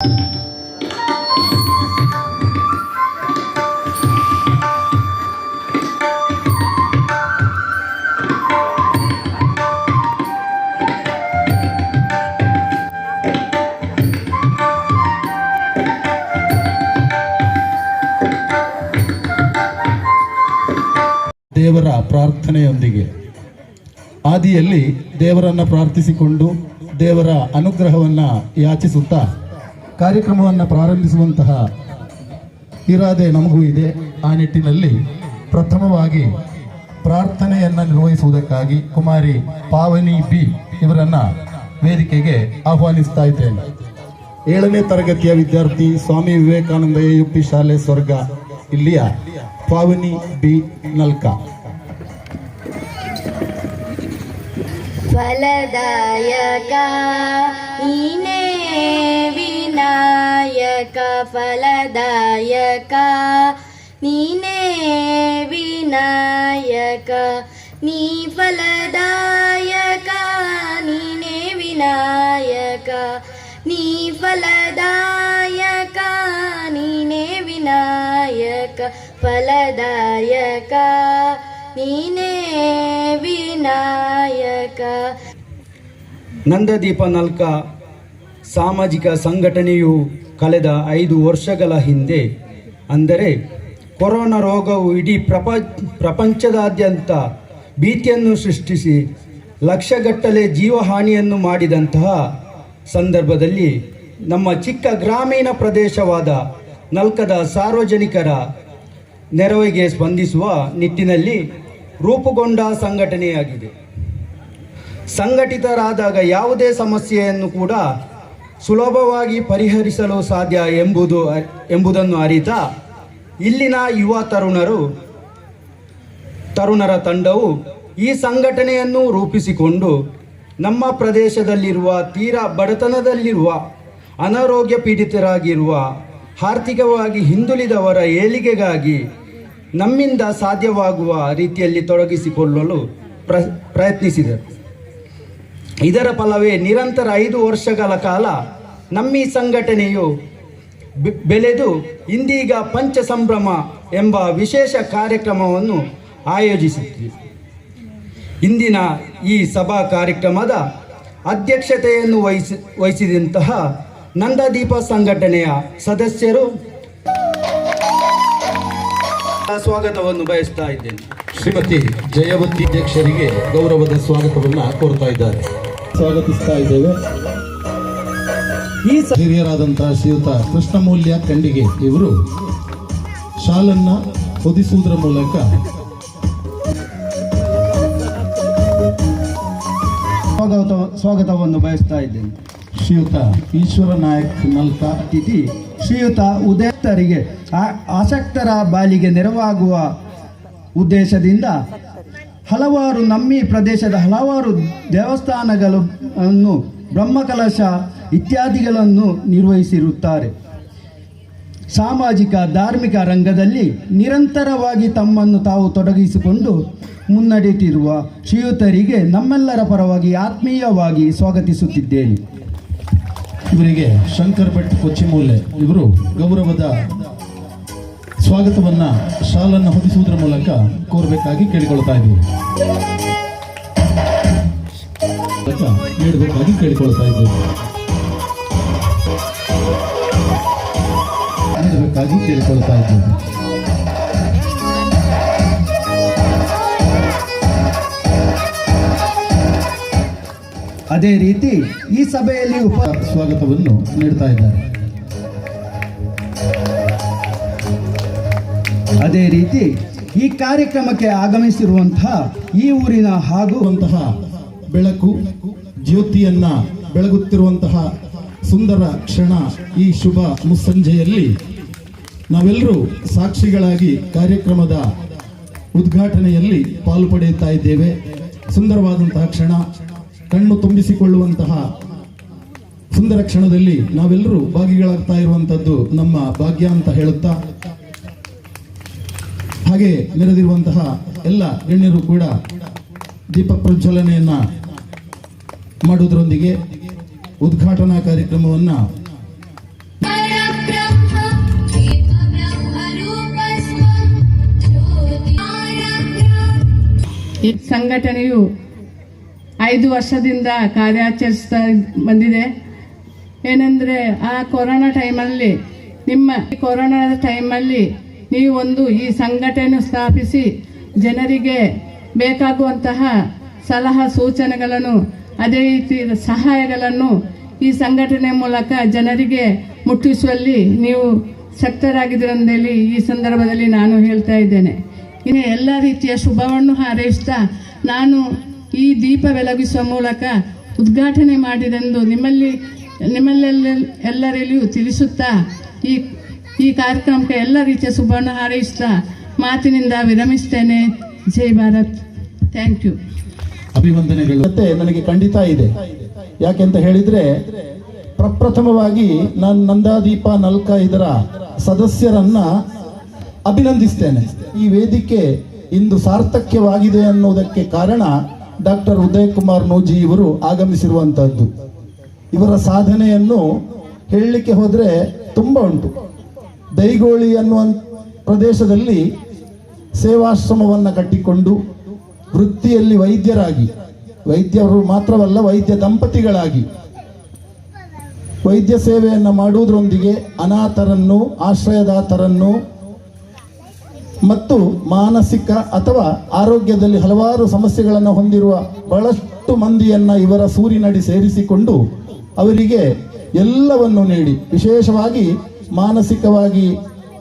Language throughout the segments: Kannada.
ದೇವರ ಪ್ರಾರ್ಥನೆಯೊಂದಿಗೆ ಆದಿಯಲ್ಲಿ ದೇವರನ್ನು ಪ್ರಾರ್ಥಿಸಿಕೊಂಡು ದೇವರ ಅನುಗ್ರಹವನ್ನು ಯಾಚಿಸುತ್ತಾ ಕಾರ್ಯಕ್ರಮವನ್ನು ಪ್ರಾರಂಭಿಸುವಂತಹ ಇರಾದೆ ನಮಗೂ ಇದೆ. ಆ ನಿಟ್ಟಿನಲ್ಲಿ ಪ್ರಥಮವಾಗಿ ಪ್ರಾರ್ಥನೆಯನ್ನು ನಿರ್ವಹಿಸುವುದಕ್ಕಾಗಿ ಕುಮಾರಿ ಪಾವನಿ ಬಿ ಇವರನ್ನು ವೇದಿಕೆಗೆ ಆಹ್ವಾನಿಸ್ತಾ ಇದ್ದೇನೆ. 7ನೇ ತರಗತಿಯ ವಿದ್ಯಾರ್ಥಿ, ಸ್ವಾಮಿ ವಿವೇಕಾನಂದ AUP ಶಾಲೆ ಸ್ವರ್ಗ ಇಲ್ಲಿಯ ಪಾವನಿ ಬಿ ನಲ್ಕಾ. ಫಲದಾಯಕ ನೀನೇ ವಿನಾಯಕ, ಫಲದಾಯಕ ನೀನೇ ವಿನಾಯಕ, ನೀ ಫಲದಾಯಕ ನೀನೇ ವಿನಾಯಕ, ನೀ ಫಲದಾಯಕ ನೀನೇ ವಿನಾಯಕ, ಫಲದಾಯಕ ನೀನೇ ವಿನಾಯಕ. ನಂದದೀಪ ನಲ್ಕಾ ಸಾಮಾಜಿಕ ಸಂಘಟನೆಯು ಕಳೆದ 5 ವರ್ಷಗಳ ಹಿಂದೆ, ಅಂದರೆ ಕೊರೋನಾ ರೋಗವು ಇಡೀ ಪ್ರಪಂಚದಾದ್ಯಂತ ಭೀತಿಯನ್ನು ಸೃಷ್ಟಿಸಿ ಲಕ್ಷಗಟ್ಟಲೆ ಜೀವಹಾನಿಯನ್ನು ಮಾಡಿದಂತಹ ಸಂದರ್ಭದಲ್ಲಿ ನಮ್ಮ ಚಿಕ್ಕ ಗ್ರಾಮೀಣ ಪ್ರದೇಶವಾದ ನಲ್ಕದ ಸಾರ್ವಜನಿಕರ ನೆರವಿಗೆ ಸ್ಪಂದಿಸುವ ನಿಟ್ಟಿನಲ್ಲಿ ರೂಪುಗೊಂಡ ಸಂಘಟನೆಯಾಗಿದೆ. ಸಂಘಟಿತರಾದಾಗ ಯಾವುದೇ ಸಮಸ್ಯೆಯನ್ನು ಕೂಡ ಸುಲಭವಾಗಿ ಪರಿಹರಿಸಲು ಸಾಧ್ಯ ಎಂಬುದನ್ನು ಅರಿತ ಇಲ್ಲಿನ ಯುವ ತರುಣರ ತಂಡವು ಈ ಸಂಘಟನೆಯನ್ನು ರೂಪಿಸಿಕೊಂಡು ನಮ್ಮ ಪ್ರದೇಶದಲ್ಲಿರುವ ತೀರಾ ಬಡತನದಲ್ಲಿರುವ, ಅನಾರೋಗ್ಯ ಪೀಡಿತರಾಗಿರುವ, ಆರ್ಥಿಕವಾಗಿ ಹಿಂದುಳಿದವರ ಏಳಿಗೆಗಾಗಿ ನಮ್ಮಿಂದ ಸಾಧ್ಯವಾಗುವ ರೀತಿಯಲ್ಲಿ ತೊಡಗಿಸಿಕೊಳ್ಳಲು ಪ್ರಯತ್ನಿಸಿದರು. ಇದರ ಫಲವೇ ನಿರಂತರ 5 ವರ್ಷಗಳ ಕಾಲ ನಮ್ಮ ಈ ಸಂಘಟನೆಯು ಬೆಳೆದು ಇಂದೀಗ ಪಂಚ ಸಂಭ್ರಮ ಎಂಬ ವಿಶೇಷ ಕಾರ್ಯಕ್ರಮವನ್ನು ಆಯೋಜಿಸಿದ್ವಿ. ಇಂದಿನ ಈ ಸಭಾ ಕಾರ್ಯಕ್ರಮದ ಅಧ್ಯಕ್ಷತೆಯನ್ನು ವಹಿಸಿದಂತಹ ನಂದದೀಪ ಸಂಘಟನೆಯ ಸದಸ್ಯರು ಸ್ವಾಗತವನ್ನು ಬಯಸ್ತಾ ಇದ್ದೇನೆ. ಶ್ರೀಮತಿ ಜಯವತಿ ಅಧ್ಯಕ್ಷರಿಗೆ ಗೌರವದ ಸ್ವಾಗತವನ್ನು ಕೋರ್ತಾ ಇದ್ದಾರೆ. ಸ್ವಾಗತಿಸ್ತಾ ಇದ್ದೇವೆ. ಈ ಹಿರಿಯರಾದಂತಹ ಶ್ರೀಯುತ ಕೃಷ್ಣಮೂಲ್ಯ ಖಂಡಿಗೆ ಇವರು ಶಾಲನ್ನ ಹೊದಿಸುವುದರ ಮೂಲಕ ಸ್ವಾಗತವನ್ನು ಬಯಸ್ತಾ ಇದ್ದೇನೆ. ಶ್ರೀಯುತ ಈಶ್ವರ ನಾಯಕ್ ನಲ್ಕಾ ಅತಿಥಿ ಶ್ರೀಯುತ ಉದಯತರಿಗೆ ಆಸಕ್ತರ ಬಾಲಿಗೆ ನೆರವಾಗುವ ಉದ್ದೇಶದಿಂದ ಹಲವಾರು ನಮ್ಮ ಪ್ರದೇಶದ ಹಲವಾರು ದೇವಸ್ಥಾನಗಳನ್ನು, ಬ್ರಹ್ಮಕಲಶ ಇತ್ಯಾದಿಗಳನ್ನು ನಿರ್ವಹಿಸಿರುತ್ತಾರೆ. ಸಾಮಾಜಿಕ ಧಾರ್ಮಿಕ ರಂಗದಲ್ಲಿ ನಿರಂತರವಾಗಿ ತಮ್ಮನ್ನು ತಾವು ತೊಡಗಿಸಿಕೊಂಡು ಮುನ್ನಡೆಯುತ್ತಿರುವ ಶ್ರೀಯುತರಿಗೆ ನಮ್ಮೆಲ್ಲರ ಪರವಾಗಿ ಆತ್ಮೀಯವಾಗಿ ಸ್ವಾಗತಿಸುತ್ತಿದ್ದೇನೆ. ಇವರಿಗೆ ಶಂಕರ್ ಭಟ್ ಕೊಚ್ಚಿಮೂಲೆ ಇವರು ಗೌರವದ ಸ್ವಾಗತವನ್ನ ಶಾಲನ್ನು ಹೊದಿಸುವುದರ ಮೂಲಕ ಕೋರಬೇಕಾಗಿ ಕೇಳಿಕೊಳ್ತಾ ಇದ್ದೀವಿ. ನೀಡಬೇಕಾಗಿ ಕೇಳಿಕೊಳ್ತಾ ಇದ್ದೀವಿ. ನೀಡಬೇಕಾಗಿ ಕೇಳಿಕೊಳ್ತಾ ಇದ್ದೀವಿ. ಅದೇ ರೀತಿ ಈ ಸಭೆಯಲ್ಲಿ ಸ್ವಾಗತವನ್ನು ನೀಡ್ತಾ ಇದ್ದಾರೆ. ಅದೇ ರೀತಿ ಈ ಕಾರ್ಯಕ್ರಮಕ್ಕೆ ಆಗಮಿಸಿರುವಂತಹ ಈ ಊರಿನ ಹಾಗೂ ಬೆಳಕು ಜ್ಯೋತಿಯನ್ನ ಬೆಳಗುತ್ತಿರುವಂತಹ ಸುಂದರ ಕ್ಷಣ, ಈ ಶುಭ ಮುಸ್ಸಂಜೆಯಲ್ಲಿ ನಾವೆಲ್ಲರೂ ಸಾಕ್ಷಿಗಳಾಗಿ ಕಾರ್ಯಕ್ರಮದ ಉದ್ಘಾಟನೆಯಲ್ಲಿ ಪಾಲು ಪಡೆಯುತ್ತಾ ಇದ್ದೇವೆ. ಸುಂದರವಾದಂತಹ ಕ್ಷಣ, ಕಣ್ಣು ತುಂಬಿಸಿಕೊಳ್ಳುವಂತಹ ಸುಂದರ ಕ್ಷಣದಲ್ಲಿ ನಾವೆಲ್ಲರೂ ಭಾಗಿಗಳಾಗ್ತಾ ಇರುವಂತದ್ದು ನಮ್ಮ ಭಾಗ್ಯ ಅಂತ ಹೇಳುತ್ತಾ, ಹಾಗೆ ನೆರೆದಿರುವಂತಹ ಎಲ್ಲ ಗಣ್ಯರು ಕೂಡ ದೀಪ ಪ್ರಜ್ವಲನೆಯನ್ನ ಮಾಡುವುದರೊಂದಿಗೆ ಉದ್ಘಾಟನಾ ಕಾರ್ಯಕ್ರಮವನ್ನು ಈ ಸಂಘಟನೆಯು 5 ವರ್ಷದಿಂದ ಕಾರ್ಯಾಚರಿಸ್ತಾ ಬಂದಿದೆ. ಏನೆಂದರೆ ಆ ಕೊರೋನಾ ಟೈಮಲ್ಲಿ ಕೊರೋನಾದ ಟೈಮಲ್ಲಿ ನೀವು ಈ ಸಂಘಟನೆ ಸ್ಥಾಪಿಸಿ ಜನರಿಗೆ ಬೇಕಾಗುವಂತಹ ಸಲಹಾ ಸೂಚನೆಗಳನ್ನು ಅದೇ ರೀತಿ ಸಹಾಯಗಳನ್ನು ಈ ಸಂಘಟನೆ ಮೂಲಕ ಜನರಿಗೆ ಮುಟ್ಟಿಸುವಲ್ಲಿ ನೀವು ಶಕ್ತರಾಗಿದ್ದೀರೆಂದೇಳಿ ಈ ಸಂದರ್ಭದಲ್ಲಿ ನಾನು ಹೇಳ್ತಾ ಇದ್ದೇನೆ. ಇನ್ನು ಎಲ್ಲ ರೀತಿಯ ಶುಭವನ್ನು ಹಾರೈಸ್ತಾ ನಾನು ಈ ದೀಪ ಬೆಳಗಿಸುವ ಮೂಲಕ ಉದ್ಘಾಟನೆ ಮಾಡಿದೆಂದು ನಿಮ್ಮಲ್ಲೆಲ್ಲರಲ್ಲಿಯೂ ತಿಳಿಸುತ್ತಾ ಈ ಕಾರ್ಯಕ್ರಮಕ್ಕೆ ಎಲ್ಲ ರೀತಿಯ ಶುಭವನ್ನು ಹಾರೈಸ್ತಾ ಮಾತಿನಿಂದ ವಿರಮಿಸ್ತೇನೆ. ಜೈ ಭಾರತ್. Thank you. ಅಭಿವಂದನೆಗಳು. ಮತ್ತೆ ನನಗೆ ಖಂಡಿತ ಇದೆ. ಯಾಕೆಂತ ಹೇಳಿದ್ರೆ ಪ್ರಪ್ರಥಮವಾಗಿ ನಾನು ನಂದಾದೀಪ ನಲ್ಕ ಇದರ ಸದಸ್ಯರನ್ನ ಅಭಿನಂದಿಸ್ತೇನೆ. ಈ ವೇದಿಕೆ ಇಂದು ಸಾರ್ಥಕ್ಯವಾಗಿದೆ ಅನ್ನುವುದಕ್ಕೆ ಕಾರಣ ಡಾಕ್ಟರ್ ಉದಯ್ ಕುಮಾರ್ ನೂಜಿ ಇವರು ಆಗಮಿಸಿರುವಂತಹದ್ದು. ಇವರ ಸಾಧನೆಯನ್ನು ಹೇಳಲಿಕ್ಕೆ ಹೋದ್ರೆ ತುಂಬಾ ಉಂಟು. ದೈಗೋಳಿ ಅನ್ನುವ ಪ್ರದೇಶದಲ್ಲಿ ಸೇವಾಶ್ರಮವನ್ನು ಕಟ್ಟಿಕೊಂಡು ವೃತ್ತಿಯಲ್ಲಿ ವೈದ್ಯರು ಮಾತ್ರವಲ್ಲ, ವೈದ್ಯ ದಂಪತಿಗಳಾಗಿ ವೈದ್ಯ ಸೇವೆಯನ್ನು ಮಾಡುವುದರೊಂದಿಗೆ ಅನಾಥರನ್ನು, ಆಶ್ರಯದಾತರನ್ನು ಮತ್ತು ಮಾನಸಿಕ ಅಥವಾ ಆರೋಗ್ಯದಲ್ಲಿ ಹಲವಾರು ಸಮಸ್ಯೆಗಳನ್ನು ಹೊಂದಿರುವ ಬಹಳಷ್ಟು ಮಂದಿಯನ್ನು ಇವರ ಸೂರಿನಡಿ ಸೇರಿಸಿಕೊಂಡು ಅವರಿಗೆ ಎಲ್ಲವನ್ನು ನೀಡಿ, ವಿಶೇಷವಾಗಿ ಮಾನಸಿಕವಾಗಿ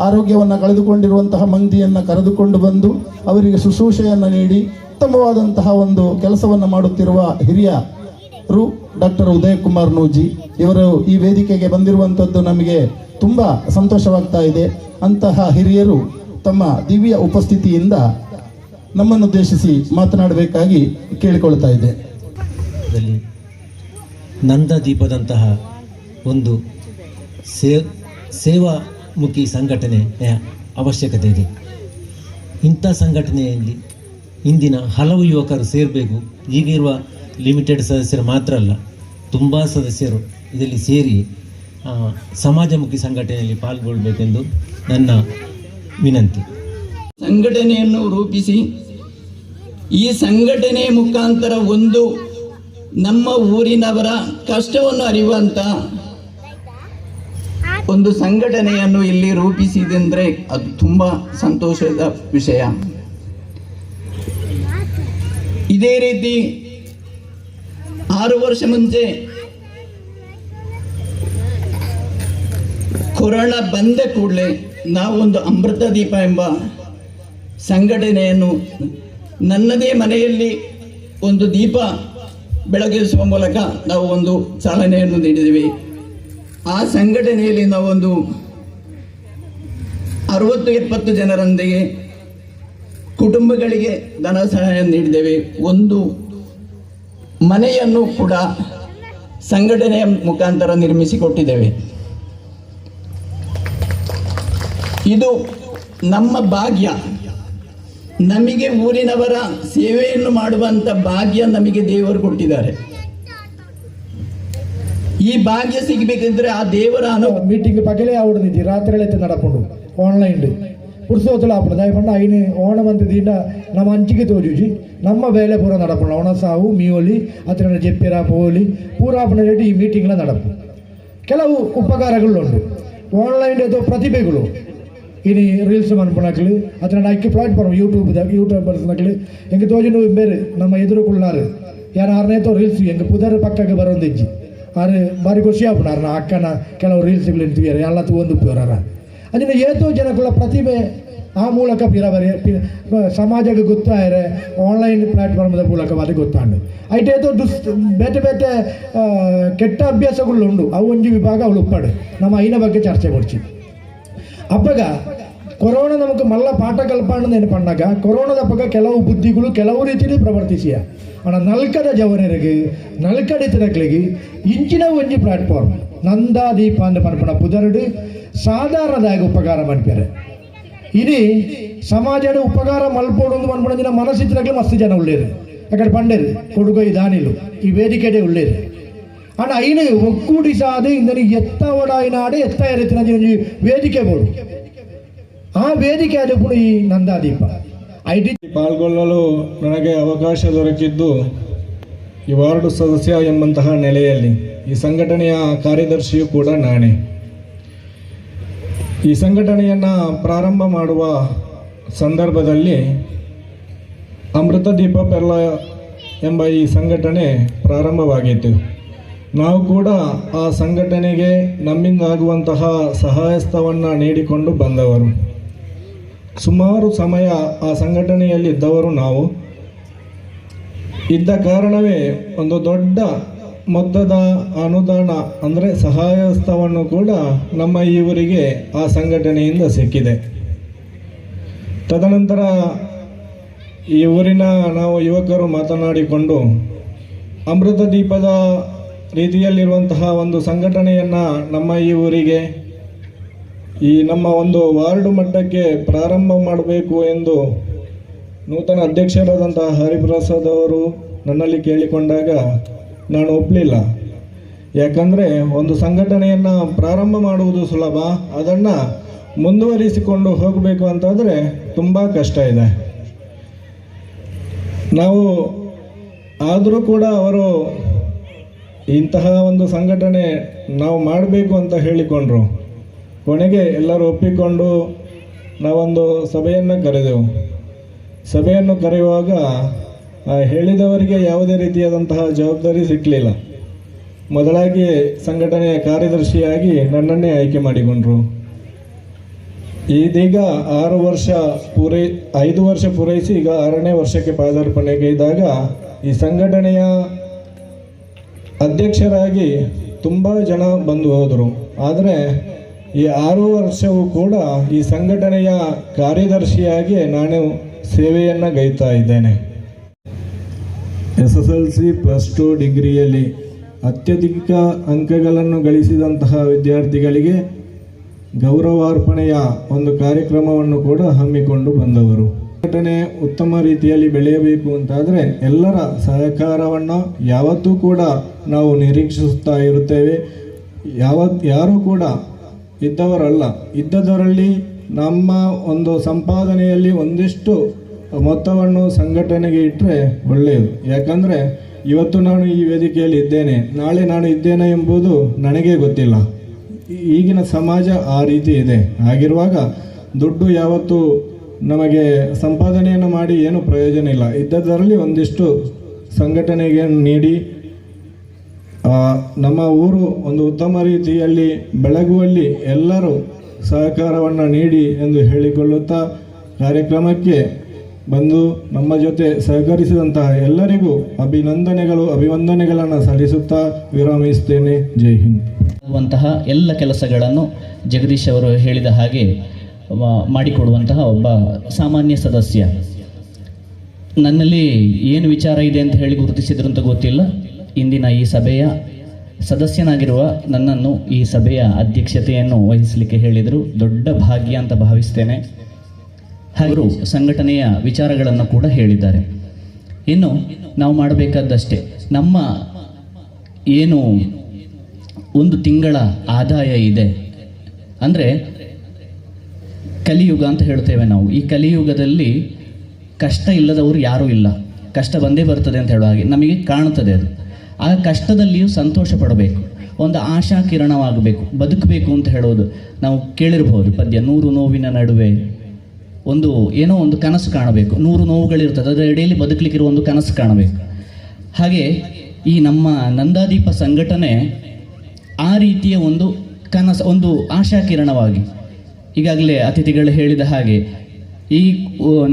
ಆರೋಗ್ಯವನ್ನು ಕಳೆದುಕೊಂಡಿರುವಂತಹ ಮಂದಿಯನ್ನು ಕರೆದುಕೊಂಡು ಬಂದು ಅವರಿಗೆ ಶುಶ್ರೂಷೆಯನ್ನು ನೀಡಿ ಉತ್ತಮವಾದಂತಹ ಒಂದು ಕೆಲಸವನ್ನು ಮಾಡುತ್ತಿರುವ ಹಿರಿಯರು ಡಾಕ್ಟರ್ ಉದಯ್ ಕುಮಾರ್ ನೂಜಿ ಇವರು ಈ ವೇದಿಕೆಗೆ ಬಂದಿರುವಂಥದ್ದು ನಮಗೆ ತುಂಬ ಸಂತೋಷವಾಗ್ತಾ ಇದೆ. ಅಂತಹ ಹಿರಿಯರು ತಮ್ಮ ದಿವ್ಯ ಉಪಸ್ಥಿತಿಯಿಂದ ನಮ್ಮನ್ನುದ್ದೇಶಿಸಿ ಮಾತನಾಡಬೇಕಾಗಿ ಕೇಳಿಕೊಳ್ತಾ ಇದ್ದೆ. ನಂದಾದೀಪದಂತಹ ಒಂದು ಸೇವಾಮುಖಿ ಸಂಘಟನೆಯ ಅವಶ್ಯಕತೆ ಇದೆ. ಇಂಥ ಸಂಘಟನೆಯಲ್ಲಿ ಇಂದಿನ ಹಲವು ಯುವಕರು ಸೇರಬೇಕು. ಈಗಿರುವ ಲಿಮಿಟೆಡ್ ಸದಸ್ಯರು ಮಾತ್ರ ಅಲ್ಲ, ತುಂಬ ಸದಸ್ಯರು ಇದರಲ್ಲಿ ಸೇರಿ ಸಮಾಜಮುಖಿ ಸಂಘಟನೆಯಲ್ಲಿ ಪಾಲ್ಗೊಳ್ಳಬೇಕೆಂದು ನನ್ನ ವಿನಂತಿ. ಸಂಘಟನೆಯನ್ನು ರೂಪಿಸಿ ಈ ಸಂಘಟನೆಯ ಮುಖಾಂತರ ನಮ್ಮ ಊರಿನವರ ಕಷ್ಟವನ್ನು ಅರಿಯುವಂಥ ಒಂದು ಸಂಘಟನೆಯನ್ನು ಇಲ್ಲಿ ರೂಪಿಸಿದೆಂದರೆ ಅದು ತುಂಬ ಸಂತೋಷದ ವಿಷಯ. ಇದೇ ರೀತಿ 6 ವರ್ಷ ಮುಂಚೆ ಕೊರೋನಾ ಬಂದ ಕೂಡಲೇ ನಾವೊಂದು ಅಮೃತ ದೀಪ ಎಂಬ ಸಂಘಟನೆಯನ್ನು ನನ್ನದೇ ಮನೆಯಲ್ಲಿ ಒಂದು ದೀಪ ಬೆಳಗಿಸುವ ಮೂಲಕ ನಾವು ಒಂದು ಚಾಲನೆಯನ್ನು ನೀಡಿದ್ದೀವಿ. ಆ ಸಂಘಟನೆಯಲ್ಲಿ ನಾವೊಂದು 60-70 ಜನರೊಂದಿಗೆ ಕುಟುಂಬಗಳಿಗೆ ಧನ ಸಹಾಯ ನೀಡಿದ್ದೇವೆ. ಒಂದು ಮನೆಯನ್ನು ಕೂಡ ಸಂಘಟನೆಯ ಮುಖಾಂತರ ನಿರ್ಮಿಸಿಕೊಟ್ಟಿದ್ದೇವೆ. ಇದು ನಮ್ಮ ಭಾಗ್ಯ. ನಮಗೆ ಊರಿನವರ ಸೇವೆಯನ್ನು ಮಾಡುವಂಥ ಭಾಗ್ಯ ನಮಗೆ ದೇವರು ಕೊಟ್ಟಿದ್ದಾರೆ. ಈ ಭಾಗ್ಯ ಸಿಗಬೇಕಿದ್ರೆ ಆ ದೇವರ ಮೀಟಿಂಗ್ ಪಗಲೇ ಆವಡ್ದಿದ್ದಿ ರಾತ್ರಿ ನಡಪುಂಡು ಆನ್ಲೈನ್ ಪುರ್ಸೋತಲ ಆಪುಂಡು ದಯಪಂಡ ಐನು ಓಣಮಂತದಿಂದ ನಮ್ಮ ಅಂಚಿಗೆ ತೋಜುಜಿ ನಮ್ಮ ಬೇಲೆ ಪೂರ ನಡಪುಂಡು ಒಣ ಸಾವು ಮೀವೊಲಿ ಹತ್ರ ಜೆಪ್ಪಿರ ಪೋಲಿ ಪೂರ ಆಪುಂಡ ಈ ಮೀಟಿಂಗ್ಲ ನಡಪು. ಕೆಲವು ಉಪಕಾರಗಳುಂಟು. ಆನ್ಲೈನ್ ಪ್ರತಿಭೆಗಳು ಇನಿ ರೀಲ್ಸ್ ಮನ್ಪುಣಕ್ಲು ಅದ್ರ ಅಕ್ಕಿ ಪ್ಲಾಟ್ಫಾರ್ಮ್ ಯೂಟ್ಯೂಬರ್ಸ್ನಕ್ಲು ಎಂಗೆ ತೋಜು ಬೇರೆ ನಮ್ಮ ಎದುರುಕೊಳ್ಳಾರು ಯಾರು ಆರನೇತೋ ರೀಲ್ಸ್ ಎಂಗೆ ಪುದರ್ ಪಕ್ಕಕ್ಕೆ ಬರೋದಿಜ್ಜಿ ಆರು ಬಾರಿ ಖುಷಿ ಆಪುಣಾರ ನಾ ಅಕ್ಕನ ಕೆಲವು ರೀಲ್ಸ್ಗಳು ನಿಂತಿದ್ದಾರೆ ಎಲ್ಲ ಒಂದು ಪೇರಾರ ಅದನ್ನು ಏತೋ ಜನಗಳ ಪ್ರತಿಭೆ ಆ ಮೂಲಕ ಪಿರವರೆ ಸಮಾಜಕ್ಕೆ ಗೊತ್ತಾಯರೆ ಆನ್ಲೈನ್ ಪ್ಲಾಟ್ಫಾರ್ಮ್ದ ಮೂಲಕ ಅದು ಗೊತ್ತಾಂಡು ಐಟೇತೋ ಬೇತೆ ಬೇತೆ ಕೆಟ್ಟ ಅಭ್ಯಾಸಗಳುಂಡು ಅವು ಒಂಜಿ ವಿಭಾಗ ಅವಳು ಉಪ್ಪಾಡು ನಮ್ಮ ಐನ ಬಗ್ಗೆ ಚರ್ಚೆ ಕೊಡ್ಚಿ ಅಪ್ಪಗ ಕೊರೋನಾ ನಮಗೆ ಮಲ್ಲ ಪಾಠ ಕಲ್ಪಣ್ಣು ನೆನಪಣ್ಣಾಗ ಕೊರೋನಾದ ಅಪ್ಪಗ ಕೆಲವು ಬುದ್ಧಿಗಳು ಕೆಲವು ರೀತಿಯಲ್ಲಿ ಪ್ರವರ್ತಿಸಿಯ ಅಣ್ಣ ನಲ್ಕದ ಜವನರಿಗೆ ನಲ್ಕಡಿತನಗಳಿಗೆ ಇಂಚಿನ ಒಂಜಿ ಪ್ಲಾಟ್ಫಾರ್ಮ್ ನಂದಾದೀಪ ಅಂದ ಪನ್ಪಣ ಪುದರ್ಡು ಸಾಧಾರಣದಾಗಿ ಉಪಕಾರ ಮನ್ಪೇರೆ ಇನಿ ಸಮಾಜದ ಉಪಕಾರ ಮಲ್ಪೋಡು ಮನ್ಪಣ ಮನಸ್ಸಿದ್ರಾಗಲೇ ಮಸ್ತ್ ಜನ ಉಳ್ಳೇರು ಯಾಕಡೆ ಪಂಡೇರು ಕೊಡುಗೈ ದಾನಿಲು ಈ ವೇದಿಕೆಡೆ ಉಳ್ಳೇರು ಅಣ್ಣ ಐನ ಒಕ್ಕೂಡಿಸಾದು ಇಂದನಿ ಎತ್ತ ಒಡಾಯಿನಾಡು ಎತ್ತ ಇರುತ್ತಿನ ವೇದಿಕೆ ಬೋಡು ಆ ವೇದಿಕೆ ಅದು ಪುಣ ಈ ನಂದಾದೀಪ ID ಪಾಲ್ಗೊಳ್ಳಲು ನನಗೆ ಅವಕಾಶ ದೊರಕಿದ್ದು ಈ ವಾರ್ಡು ಸದಸ್ಯ ಎಂಬಂತಹ ನೆಲೆಯಲ್ಲಿ ಈ ಸಂಘಟನೆಯ ಕಾರ್ಯದರ್ಶಿಯೂ ಕೂಡ ನಾನೇ. ಈ ಸಂಘಟನೆಯನ್ನು ಪ್ರಾರಂಭ ಮಾಡುವ ಸಂದರ್ಭದಲ್ಲಿ ಅಮೃತ ದೀಪ ಪೆರ್ಲ ಎಂಬ ಈ ಸಂಘಟನೆ ಪ್ರಾರಂಭವಾಗಿತ್ತು. ನಾವು ಕೂಡ ಆ ಸಂಘಟನೆಗೆ ನಮ್ಮಿಂದಾಗುವಂತಹ ಸಹಾಯಸ್ಥವನ್ನು ನೀಡಿಕೊಂಡು ಬಂದವರು. ಸುಮಾರು ಸಮಯ ಆ ಸಂಘಟನೆಯಲ್ಲಿದ್ದವರು ನಾವು. ಇದ್ದ ಕಾರಣವೇ ಒಂದು ದೊಡ್ಡ ಮೊತ್ತದ ಅನುದಾನ ಅಂದರೆ ಸಹಾಯಸ್ಥವನ್ನು ಕೂಡ ನಮ್ಮ ಈ ಊರಿಗೆ ಆ ಸಂಘಟನೆಯಿಂದ ಸಿಕ್ಕಿದೆ. ತದನಂತರ ಈ ಊರಿನ ನಾವು ಯುವಕರು ಮಾತನಾಡಿಕೊಂಡು ಅಮೃತ ದೀಪದ ರೀತಿಯಲ್ಲಿರುವಂತಹ ಒಂದು ಸಂಘಟನೆಯನ್ನು ನಮ್ಮ ಈ ಊರಿಗೆ ಈ ನಮ್ಮ ಒಂದು ವಾರ್ಡು ಮಟ್ಟಕ್ಕೆ ಪ್ರಾರಂಭ ಮಾಡಬೇಕು ಎಂದು ನೂತನ ಅಧ್ಯಕ್ಷರಾದಂತಹ ಹರಿಪ್ರಸಾದ್ ಅವರು ನನ್ನಲ್ಲಿ ಕೇಳಿಕೊಂಡಾಗ ನಾನು ಒಪ್ಪಲಿಲ್ಲ. ಯಾಕಂದರೆ ಒಂದು ಸಂಘಟನೆಯನ್ನು ಪ್ರಾರಂಭ ಮಾಡುವುದು ಸುಲಭ, ಅದನ್ನು ಮುಂದುವರಿಸಿಕೊಂಡು ಹೋಗಬೇಕು ಅಂತಾದರೆ ತುಂಬ ಕಷ್ಟ ಇದೆ. ನಾವು ಆದರೂ ಕೂಡ ಅವರು ಇಂತಹ ಒಂದು ಸಂಘಟನೆ ನಾವು ಮಾಡಬೇಕು ಅಂತ ಹೇಳಿಕೊಂಡ್ರು. ಕೊನೆಗೆ ಎಲ್ಲರೂ ಒಪ್ಪಿಕೊಂಡು ನಾವೊಂದು ಸಭೆಯನ್ನು ಕರೆದೆವು. ಸಭೆಯನ್ನು ಕರೆಯುವಾಗ ಹೇಳಿದವರಿಗೆ ಯಾವುದೇ ರೀತಿಯಾದಂತಹ ಜವಾಬ್ದಾರಿ ಸಿಕ್ಕಲಿಲ್ಲ. ಮೊದಲಾಗಿ ಸಂಘಟನೆಯ ಕಾರ್ಯದರ್ಶಿಯಾಗಿ ನನ್ನನ್ನೇ ಆಯ್ಕೆ ಮಾಡಿಕೊಂಡ್ರು. ಇದೀಗ 5 ವರ್ಷ ಪೂರೈಸಿ ಈಗ 6ನೇ ವರ್ಷಕ್ಕೆ ಪಾದಾರ್ಪಣೆಗೈದಾಗ ಈ ಸಂಘಟನೆಯ ಅಧ್ಯಕ್ಷರಾಗಿ ತುಂಬ ಜನ ಬಂದು ಹೋದರು. ಆದರೆ ಈ 6 ವರ್ಷವೂ ಕೂಡ ಈ ಸಂಘಟನೆಯ ಕಾರ್ಯದರ್ಶಿಯಾಗಿ ನಾನು ಸೇವೆಯನ್ನು ಗೈತಾ ಇದ್ದೇನೆ. SSLC +2 ಡಿಗ್ರಿಯಲ್ಲಿ ಅತ್ಯಧಿಕ ಅಂಕಗಳನ್ನು ಗಳಿಸಿದಂತಹ ವಿದ್ಯಾರ್ಥಿಗಳಿಗೆ ಗೌರವಾರ್ಪಣೆಯ ಒಂದು ಕಾರ್ಯಕ್ರಮವನ್ನು ಕೂಡ ಹಮ್ಮಿಕೊಂಡು ಬಂದವರು. ಸಂಘಟನೆ ಉತ್ತಮ ರೀತಿಯಲ್ಲಿ ಬೆಳೆಯಬೇಕು ಅಂತಾದರೆ ಎಲ್ಲರ ಸಹಕಾರವನ್ನು ಯಾವತ್ತೂ ಕೂಡ ನಾವು ನಿರೀಕ್ಷಿಸುತ್ತಾ ಇರುತ್ತೇವೆ. ಯಾರೂ ಕೂಡ ಇದ್ದವರಲ್ಲ. ಇದ್ದದರಲ್ಲಿ ನಮ್ಮ ಒಂದು ಸಂಪಾದನೆಯಲ್ಲಿ ಒಂದಿಷ್ಟು ಮೊತ್ತವನ್ನು ಸಂಘಟನೆಗೆ ಇಟ್ಟರೆ ಒಳ್ಳೆಯದು. ಯಾಕಂದರೆ ಇವತ್ತು ನಾನು ಈ ವೇದಿಕೆಯಲ್ಲಿ ಇದ್ದೇನೆ, ನಾಳೆ ನಾನು ಇದ್ದೇನೆ ಎಂಬುದು ನನಗೇ ಗೊತ್ತಿಲ್ಲ. ಈಗಿನ ಸಮಾಜ ಆ ರೀತಿ ಇದೆ. ಹಾಗಿರುವಾಗ ದುಡ್ಡು ಯಾವತ್ತು ನಮಗೆ ಸಂಪಾದನೆಯನ್ನು ಮಾಡಿ ಏನು ಪ್ರಯೋಜನ ಇಲ್ಲ. ಇದ್ದದರಲ್ಲಿ ಒಂದಿಷ್ಟು ಸಂಘಟನೆಗೆ ನೀಡಿ ನಮ್ಮ ಊರು ಒಂದು ಉತ್ತಮ ರೀತಿಯಲ್ಲಿ ಬೆಳಗುವಲ್ಲಿ ಎಲ್ಲರೂ ಸಹಕಾರವನ್ನು ನೀಡಿ ಎಂದು ಹೇಳಿಕೊಳ್ಳುತ್ತಾ ಕಾರ್ಯಕ್ರಮಕ್ಕೆ ಬಂದು ನಮ್ಮ ಜೊತೆ ಸಹಕರಿಸಿದಂತಹ ಎಲ್ಲರಿಗೂ ಅಭಿವಂದನೆಗಳನ್ನು ಸಲ್ಲಿಸುತ್ತಾ ವಿರಾಮಿಸುತ್ತೇನೆ. ಜೈ ಹಿಂದ್. ಎಲ್ಲ ಕೆಲಸಗಳನ್ನು ಜಗದೀಶ್ ಅವರು ಹೇಳಿದ ಹಾಗೆ ಮಾಡಿಕೊಡುವಂತಹ ಒಬ್ಬ ಸಾಮಾನ್ಯ ಸದಸ್ಯ. ನನ್ನಲ್ಲಿ ಏನು ವಿಚಾರ ಇದೆ ಅಂತ ಹೇಳಿ ಗುರುತಿಸಿದ್ರು ಅಂತ ಗೊತ್ತಿಲ್ಲ. ಇಂದಿನ ಈ ಸಭೆಯ ಸದಸ್ಯನಾಗಿರುವ ನನ್ನನ್ನು ಈ ಸಭೆಯ ಅಧ್ಯಕ್ಷತೆಯನ್ನು ವಹಿಸಲಿಕ್ಕೆ ಹೇಳಿದರು. ದೊಡ್ಡ ಭಾಗ್ಯ ಅಂತ ಭಾವಿಸ್ತೇನೆ. ಅವರು ಸಂಘಟನೆಯ ವಿಚಾರಗಳನ್ನು ಕೂಡ ಹೇಳಿದ್ದಾರೆ. ಇನ್ನು ನಾವು ಮಾಡಬೇಕಾದಷ್ಟೇ, ನಮ್ಮ ಏನು 1 ತಿಂಗಳ ಆದಾಯ ಇದೆ ಅಂದರೆ ಕಲಿಯುಗ ಅಂತ ಹೇಳ್ತೇವೆ ನಾವು. ಈ ಕಲಿಯುಗದಲ್ಲಿ ಕಷ್ಟ ಇಲ್ಲದವರು ಯಾರೂ ಇಲ್ಲ. ಕಷ್ಟ ಬಂದೇ ಬರ್ತದೆ ಅಂತ ಹೇಳೋ ಹಾಗೆ ನಮಗೆ ಕಾಣುತ್ತದೆ. ಅದು ಆ ಕಷ್ಟದಲ್ಲಿಯೂ ಸಂತೋಷ ಪಡಬೇಕು, ಒಂದು ಆಶಾ ಕಿರಣವಾಗಬೇಕು, ಬದುಕಬೇಕು ಅಂತ ಹೇಳೋದು ನಾವು ಕೇಳಿರ್ಬೋದು ಪದ್ಯ. 100 ನೋವಿನ ನಡುವೆ ಏನೋ ಒಂದು ಕನಸು ಕಾಣಬೇಕು. 100 ನೋವುಗಳಿರ್ತದೆ, ಅದರ ಎಡೆಯಲ್ಲಿ ಬದುಕಲಿಕ್ಕಿರುವ ಒಂದು ಕನಸು ಕಾಣಬೇಕು. ಹಾಗೆ ಈ ನಮ್ಮ ನಂದಾದೀಪ ಸಂಘಟನೆ ಆ ರೀತಿಯ ಒಂದು ಕನಸು, ಒಂದು ಆಶಾಕಿರಣವಾಗಿ, ಈಗಾಗಲೇ ಅತಿಥಿಗಳು ಹೇಳಿದ ಹಾಗೆ ಈ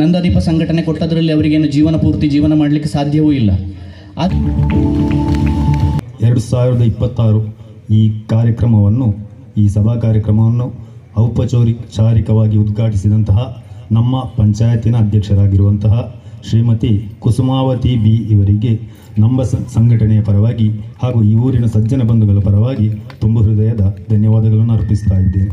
ನಂದಾದೀಪ ಸಂಘಟನೆ ಕೊಟ್ಟದರಲ್ಲಿ ಅವರಿಗೇನು ಜೀವನ ಪೂರ್ತಿ ಜೀವನ ಮಾಡಲಿಕ್ಕೆ ಸಾಧ್ಯವೂ ಇಲ್ಲ. 2026 ಈ ಕಾರ್ಯಕ್ರಮವನ್ನು, ಈ ಸಭಾ ಕಾರ್ಯಕ್ರಮವನ್ನು ಔಪಚಾರಿಕವಾಗಿ ಉದ್ಘಾಟಿಸಿದಂತಹ ನಮ್ಮ ಪಂಚಾಯತಿನ ಅಧ್ಯಕ್ಷರಾಗಿರುವಂತಹ ಶ್ರೀಮತಿ ಕುಸುಮಾವತಿ ಬಿ ಇವರಿಗೆ ನಮ್ಮ ಸಂಘಟನೆಯ ಪರವಾಗಿ ಹಾಗೂ ಈ ಊರಿನ ಸಜ್ಜನ ಬಂಧುಗಳ ಪರವಾಗಿ ತುಂಬ ಹೃದಯದ ಧನ್ಯವಾದಗಳನ್ನು ಅರ್ಪಿಸ್ತಾ ಇದ್ದೇನೆ.